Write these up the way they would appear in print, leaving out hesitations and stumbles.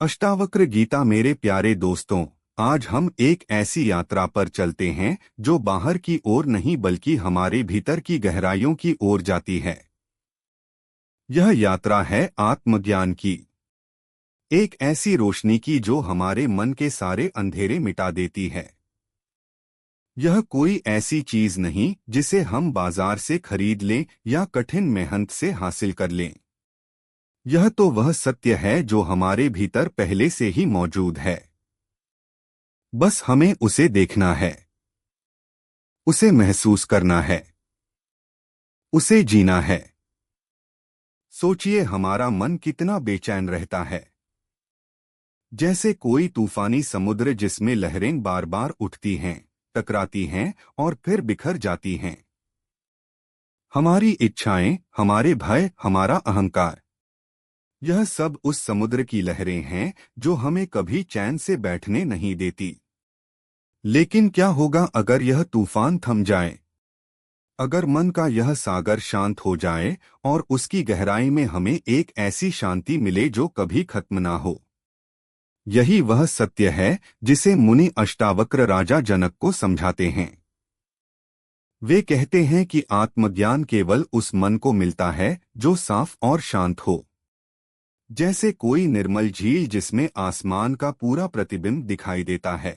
अष्टावक्र गीता। मेरे प्यारे दोस्तों, आज हम एक ऐसी यात्रा पर चलते हैं जो बाहर की ओर नहीं बल्कि हमारे भीतर की गहराइयों की ओर जाती है। यह यात्रा है आत्मज्ञान की, एक ऐसी रोशनी की जो हमारे मन के सारे अंधेरे मिटा देती है। यह कोई ऐसी चीज नहीं जिसे हम बाजार से खरीद लें या कठिन मेहनत से हासिल कर लें। यह तो वह सत्य है जो हमारे भीतर पहले से ही मौजूद है। बस हमें उसे देखना है, उसे महसूस करना है, उसे जीना है। सोचिए, हमारा मन कितना बेचैन रहता है, जैसे कोई तूफानी समुद्र जिसमें लहरें बार बार उठती हैं, टकराती हैं और फिर बिखर जाती हैं। हमारी इच्छाएं, हमारे भय, हमारा अहंकार, यह सब उस समुद्र की लहरें हैं जो हमें कभी चैन से बैठने नहीं देती। लेकिन क्या होगा अगर यह तूफान थम जाए, अगर मन का यह सागर शांत हो जाए और उसकी गहराई में हमें एक ऐसी शांति मिले जो कभी खत्म ना हो। यही वह सत्य है जिसे मुनि अष्टावक्र राजा जनक को समझाते हैं। वे कहते हैं कि आत्मज्ञान केवल उस मन को मिलता है जो साफ और शांत हो, जैसे कोई निर्मल झील जिसमें आसमान का पूरा प्रतिबिंब दिखाई देता है।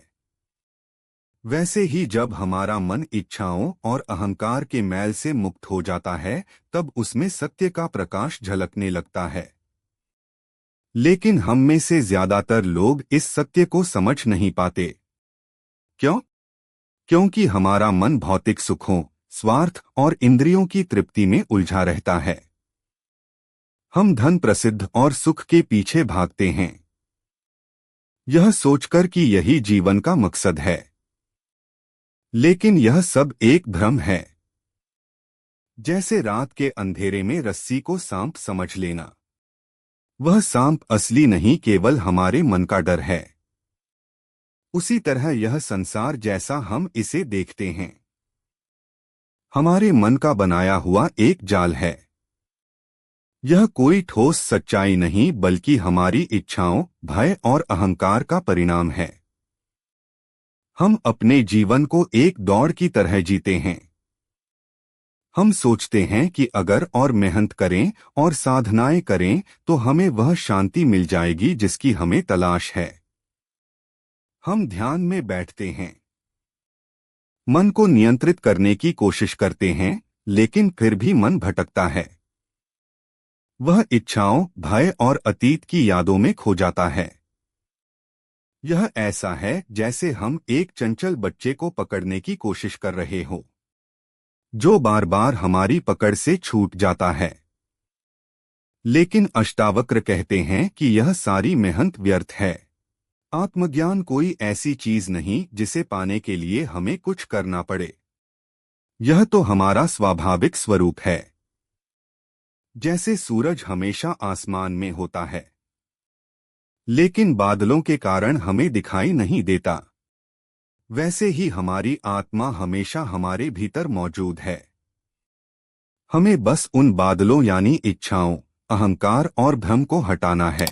वैसे ही जब हमारा मन इच्छाओं और अहंकार के मैल से मुक्त हो जाता है, तब उसमें सत्य का प्रकाश झलकने लगता है। लेकिन हम में से ज्यादातर लोग इस सत्य को समझ नहीं पाते। क्यों? क्योंकि हमारा मन भौतिक सुखों, स्वार्थ और इंद्रियों की तृप्ति में उलझा रहता है। हम धन, प्रसिद्ध और सुख के पीछे भागते हैं, यह सोचकर कि यही जीवन का मकसद है। लेकिन यह सब एक भ्रम है। जैसे रात के अंधेरे में रस्सी को सांप समझ लेना। वह सांप असली नहीं, केवल हमारे मन का डर है। उसी तरह यह संसार जैसा हम इसे देखते हैं, हमारे मन का बनाया हुआ एक जाल है। यह कोई ठोस सच्चाई नहीं बल्कि हमारी इच्छाओं, भय और अहंकार का परिणाम है। हम अपने जीवन को एक दौड़ की तरह जीते हैं। हम सोचते हैं कि अगर और मेहनत करें और साधनाएं करें तो हमें वह शांति मिल जाएगी जिसकी हमें तलाश है। हम ध्यान में बैठते हैं, मन को नियंत्रित करने की कोशिश करते हैं, लेकिन फिर भी मन भटकता है। वह इच्छाओं, भय और अतीत की यादों में खो जाता है। यह ऐसा है जैसे हम एक चंचल बच्चे को पकड़ने की कोशिश कर रहे हो, जो बार बार हमारी पकड़ से छूट जाता है। लेकिन अष्टावक्र कहते हैं कि यह सारी मेहनत व्यर्थ है। आत्मज्ञान कोई ऐसी चीज नहीं जिसे पाने के लिए हमें कुछ करना पड़े। यह तो हमारा स्वाभाविक स्वरूप है। जैसे सूरज हमेशा आसमान में होता है, लेकिन बादलों के कारण हमें दिखाई नहीं देता, वैसे ही हमारी आत्मा हमेशा हमारे भीतर मौजूद है। हमें बस उन बादलों यानी इच्छाओं, अहंकार और भ्रम को हटाना है।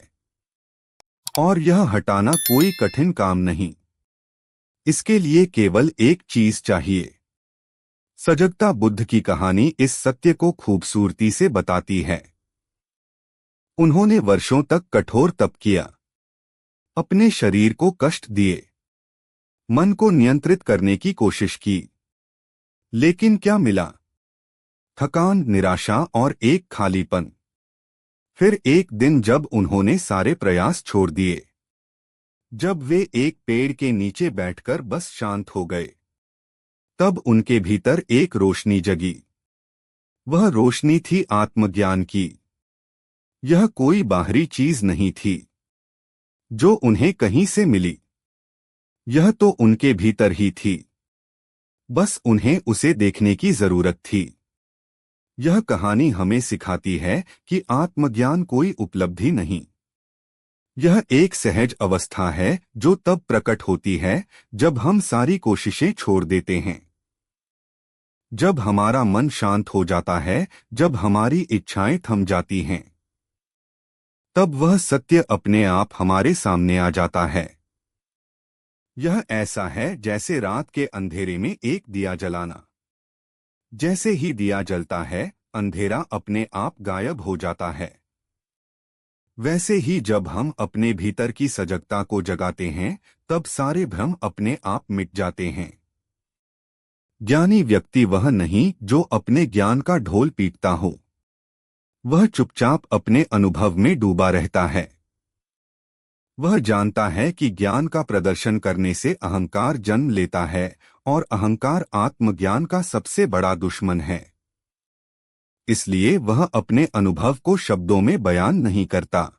और यह हटाना कोई कठिन काम नहीं। इसके लिए केवल एक चीज चाहिए। सजगता बुद्ध की कहानी इस सत्य को खूबसूरती से बताती है। उन्होंने वर्षों तक कठोर तप किया, अपने शरीर को कष्ट दिए, मन को नियंत्रित करने की कोशिश की, लेकिन क्या मिला? थकान, निराशा और एक खालीपन। फिर एक दिन जब उन्होंने सारे प्रयास छोड़ दिए, जब वे एक पेड़ के नीचे बैठकर बस शांत हो गए, तब उनके भीतर एक रोशनी जगी। वह रोशनी थी आत्मज्ञान की। यह कोई बाहरी चीज नहीं थी जो उन्हें कहीं से मिली, यह तो उनके भीतर ही थी। बस उन्हें उसे देखने की जरूरत थी। यह कहानी हमें सिखाती है कि आत्मज्ञान कोई उपलब्धि नहीं, यह एक सहज अवस्था है जो तब प्रकट होती है जब हम सारी कोशिशें छोड़ देते हैं, जब हमारा मन शांत हो जाता है, जब हमारी इच्छाएं थम जाती हैं। तब वह सत्य अपने आप हमारे सामने आ जाता है। यह ऐसा है जैसे रात के अंधेरे में एक दिया जलाना। जैसे ही दिया जलता है, अंधेरा अपने आप गायब हो जाता है। वैसे ही जब हम अपने भीतर की सजगता को जगाते हैं, तब सारे भ्रम अपने आप मिट जाते हैं। ज्ञानी व्यक्ति वह नहीं जो अपने ज्ञान का ढोल पीटता हो। वह चुपचाप अपने अनुभव में डूबा रहता है। वह जानता है कि ज्ञान का प्रदर्शन करने से अहंकार जन्म लेता है और अहंकार आत्मज्ञान का सबसे बड़ा दुश्मन है। इसलिए वह अपने अनुभव को शब्दों में बयान नहीं करता।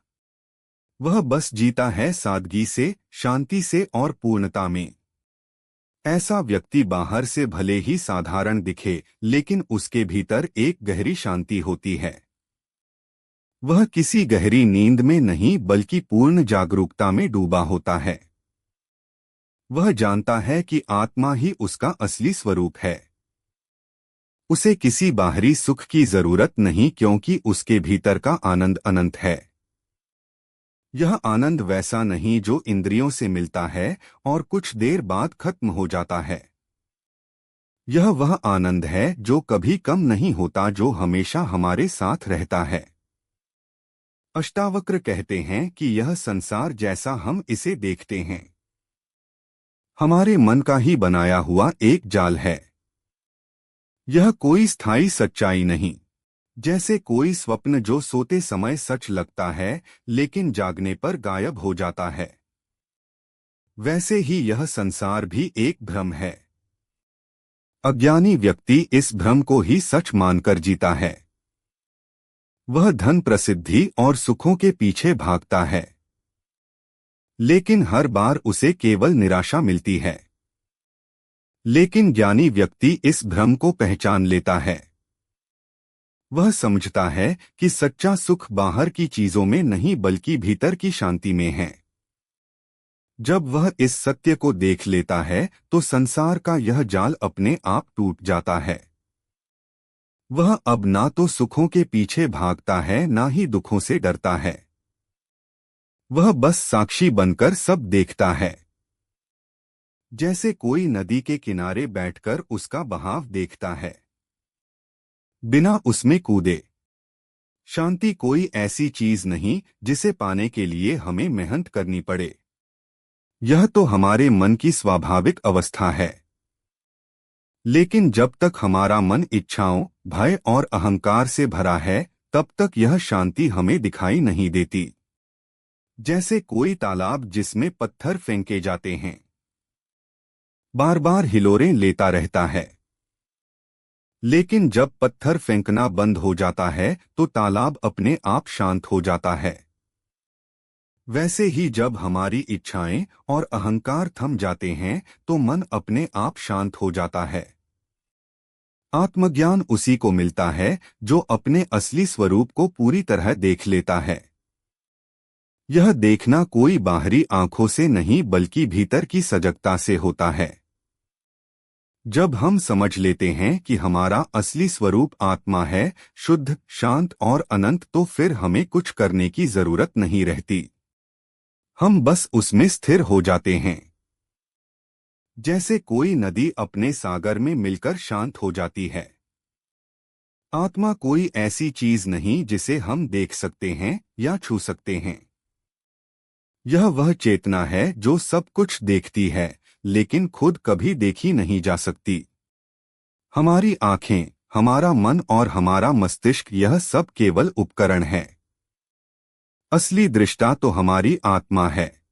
वह बस जीता है सादगी से, शांति से और पूर्णता में। ऐसा व्यक्ति बाहर से भले ही साधारण दिखे, लेकिन उसके भीतर एक गहरी शांति होती है। वह किसी गहरी नींद में नहीं बल्कि पूर्ण जागरूकता में डूबा होता है। वह जानता है कि आत्मा ही उसका असली स्वरूप है। उसे किसी बाहरी सुख की जरूरत नहीं, क्योंकि उसके भीतर का आनंद अनंत है। यह आनंद वैसा नहीं जो इंद्रियों से मिलता है और कुछ देर बाद खत्म हो जाता है। यह वह आनंद है जो कभी कम नहीं होता, जो हमेशा हमारे साथ रहता है। अष्टावक्र कहते हैं कि यह संसार जैसा हम इसे देखते हैं, हमारे मन का ही बनाया हुआ एक जाल है। यह कोई स्थायी सच्चाई नहीं। जैसे कोई स्वप्न जो सोते समय सच लगता है लेकिन जागने पर गायब हो जाता है, वैसे ही यह संसार भी एक भ्रम है। अज्ञानी व्यक्ति इस भ्रम को ही सच मानकर जीता है। वह धन, प्रसिद्धि और सुखों के पीछे भागता है, लेकिन हर बार उसे केवल निराशा मिलती है। लेकिन ज्ञानी व्यक्ति इस भ्रम को पहचान लेता है। वह समझता है कि सच्चा सुख बाहर की चीजों में नहीं बल्कि भीतर की शांति में है। जब वह इस सत्य को देख लेता है तो संसार का यह जाल अपने आप टूट जाता है। वह अब ना तो सुखों के पीछे भागता है, ना ही दुखों से डरता है। वह बस साक्षी बनकर सब देखता है। जैसे कोई नदी के किनारे बैठकर उसका बहाव देखता है, बिना उसमें कूदे। शांति कोई ऐसी चीज नहीं जिसे पाने के लिए हमें मेहनत करनी पड़े। यह तो हमारे मन की स्वाभाविक अवस्था है। लेकिन जब तक हमारा मन इच्छाओं, भय और अहंकार से भरा है, तब तक यह शांति हमें दिखाई नहीं देती। जैसे कोई तालाब जिसमें पत्थर फेंके जाते हैं, बार बार हिलोरें लेता रहता है। लेकिन जब पत्थर फेंकना बंद हो जाता है तो तालाब अपने आप शांत हो जाता है। वैसे ही जब हमारी इच्छाएं और अहंकार थम जाते हैं तो मन अपने आप शांत हो जाता है। आत्मज्ञान उसी को मिलता है जो अपने असली स्वरूप को पूरी तरह देख लेता है। यह देखना कोई बाहरी आंखों से नहीं बल्कि भीतर की सजगता से होता है। जब हम समझ लेते हैं कि हमारा असली स्वरूप आत्मा है, शुद्ध, शांत और अनंत, तो फिर हमें कुछ करने की जरूरत नहीं रहती। हम बस उसमें स्थिर हो जाते हैं। जैसे कोई नदी अपने सागर में मिलकर शांत हो जाती है। आत्मा कोई ऐसी चीज नहीं जिसे हम देख सकते हैं या छू सकते हैं। यह वह चेतना है जो सब कुछ देखती है, लेकिन खुद कभी देखी नहीं जा सकती। हमारी आंखें, हमारा मन और हमारा मस्तिष्क, यह सब केवल उपकरण है। असली दृष्टा तो हमारी आत्मा है।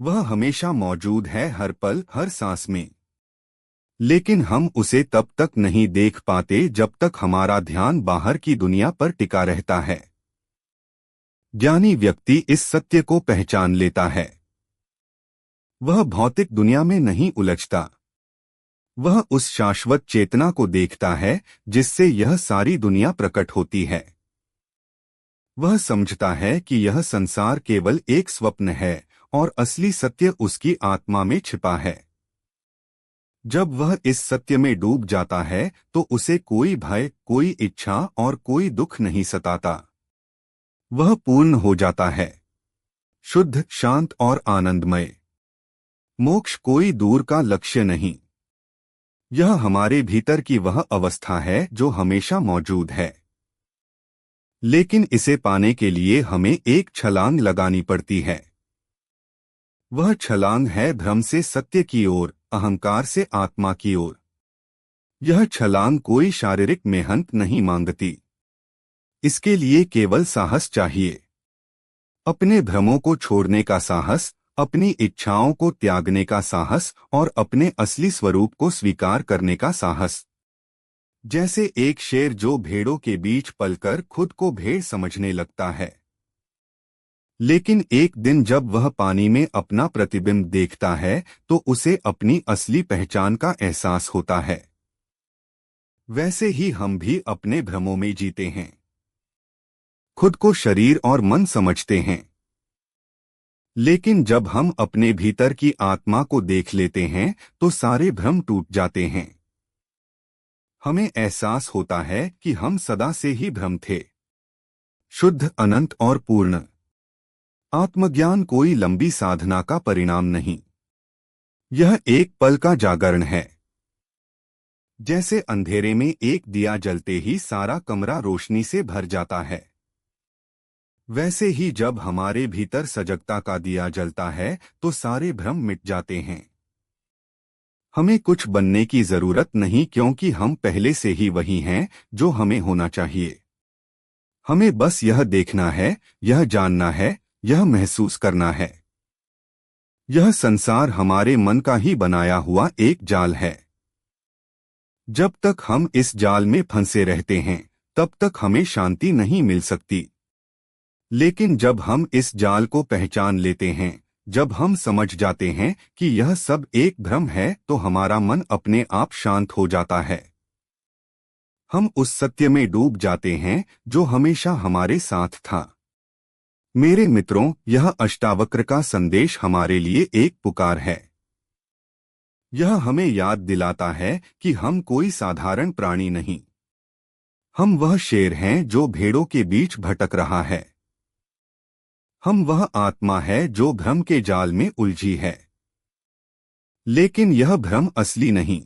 वह हमेशा मौजूद है, हर पल, हर सांस में। लेकिन हम उसे तब तक नहीं देख पाते जब तक हमारा ध्यान बाहर की दुनिया पर टिका रहता है। ज्ञानी व्यक्ति इस सत्य को पहचान लेता है। वह भौतिक दुनिया में नहीं उलझता। वह उस शाश्वत चेतना को देखता है जिससे यह सारी दुनिया प्रकट होती है। वह समझता है कि यह संसार केवल एक स्वप्न है और असली सत्य उसकी आत्मा में छिपा है। जब वह इस सत्य में डूब जाता है तो उसे कोई भय, कोई इच्छा और कोई दुख नहीं सताता। वह पूर्ण हो जाता है, शुद्ध, शांत और आनंदमय। मोक्ष कोई दूर का लक्ष्य नहीं, यह हमारे भीतर की वह अवस्था है जो हमेशा मौजूद है। लेकिन इसे पाने के लिए हमें एक छलांग लगानी पड़ती है। वह छलांग है भ्रम से सत्य की ओर, अहंकार से आत्मा की ओर। यह छलांग कोई शारीरिक मेहनत नहीं मांगती, इसके लिए केवल साहस चाहिए। अपने भ्रमों को छोड़ने का साहस, अपनी इच्छाओं को त्यागने का साहस और अपने असली स्वरूप को स्वीकार करने का साहस। जैसे एक शेर जो भेड़ों के बीच पलकर खुद को भेड़ समझने लगता है, लेकिन एक दिन जब वह पानी में अपना प्रतिबिंब देखता है तो उसे अपनी असली पहचान का एहसास होता है। वैसे ही हम भी अपने भ्रमों में जीते हैं, खुद को शरीर और मन समझते हैं। लेकिन जब हम अपने भीतर की आत्मा को देख लेते हैं तो सारे भ्रम टूट जाते हैं। हमें एहसास होता है कि हम सदा से ही भ्रम थे, शुद्ध, अनंत और पूर्ण। आत्मज्ञान कोई लंबी साधना का परिणाम नहीं, यह एक पल का जागरण है। जैसे अंधेरे में एक दिया जलते ही सारा कमरा रोशनी से भर जाता है, वैसे ही जब हमारे भीतर सजगता का दिया जलता है तो सारे भ्रम मिट जाते हैं। हमें कुछ बनने की जरूरत नहीं, क्योंकि हम पहले से ही वही हैं जो हमें होना चाहिए। हमें बस यह देखना है, यह जानना है, यह महसूस करना है। यह संसार हमारे मन का ही बनाया हुआ एक जाल है। जब तक हम इस जाल में फंसे रहते हैं तब तक हमें शांति नहीं मिल सकती। लेकिन जब हम इस जाल को पहचान लेते हैं, जब हम समझ जाते हैं कि यह सब एक भ्रम है, तो हमारा मन अपने आप शांत हो जाता है। हम उस सत्य में डूब जाते हैं जो हमेशा हमारे साथ था। मेरे मित्रों, यह अष्टावक्र का संदेश हमारे लिए एक पुकार है। यह हमें याद दिलाता है कि हम कोई साधारण प्राणी नहीं, हम वह शेर हैं जो भेड़ों के बीच भटक रहा है। हम वह आत्मा है जो भ्रम के जाल में उलझी है। लेकिन यह भ्रम असली नहीं,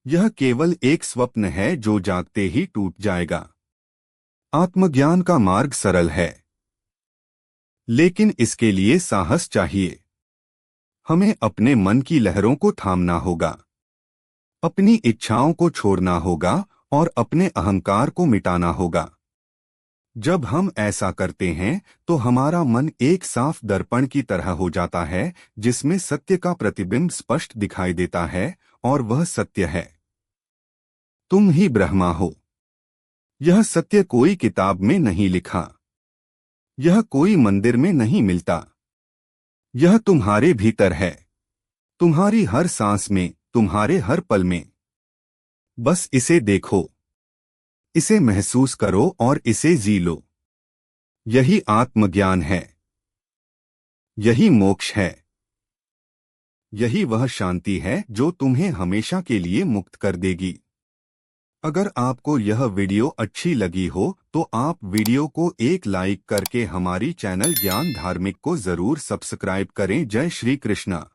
यह केवल एक स्वप्न है जो जागते ही टूट जाएगा। आत्मज्ञान का मार्ग सरल है, लेकिन इसके लिए साहस चाहिए। हमें अपने मन की लहरों को थामना होगा, अपनी इच्छाओं को छोड़ना होगा और अपने अहंकार को मिटाना होगा। जब हम ऐसा करते हैं तो हमारा मन एक साफ दर्पण की तरह हो जाता है जिसमें सत्य का प्रतिबिंब स्पष्ट दिखाई देता है, और वह सत्य है, तुम ही ब्रह्मा हो। यह सत्य कोई किताब में नहीं लिखा, यह कोई मंदिर में नहीं मिलता, यह तुम्हारे भीतर है, तुम्हारी हर सांस में, तुम्हारे हर पल में। बस इसे देखो, इसे महसूस करो और इसे जी लो। यही आत्मज्ञान है, यही मोक्ष है, यही वह शांति है जो तुम्हें हमेशा के लिए मुक्त कर देगी। अगर आपको यह वीडियो अच्छी लगी हो तो आप वीडियो को एक लाइक करके हमारी चैनल ज्ञान धार्मिक को जरूर सब्सक्राइब करें। जय श्री कृष्णा।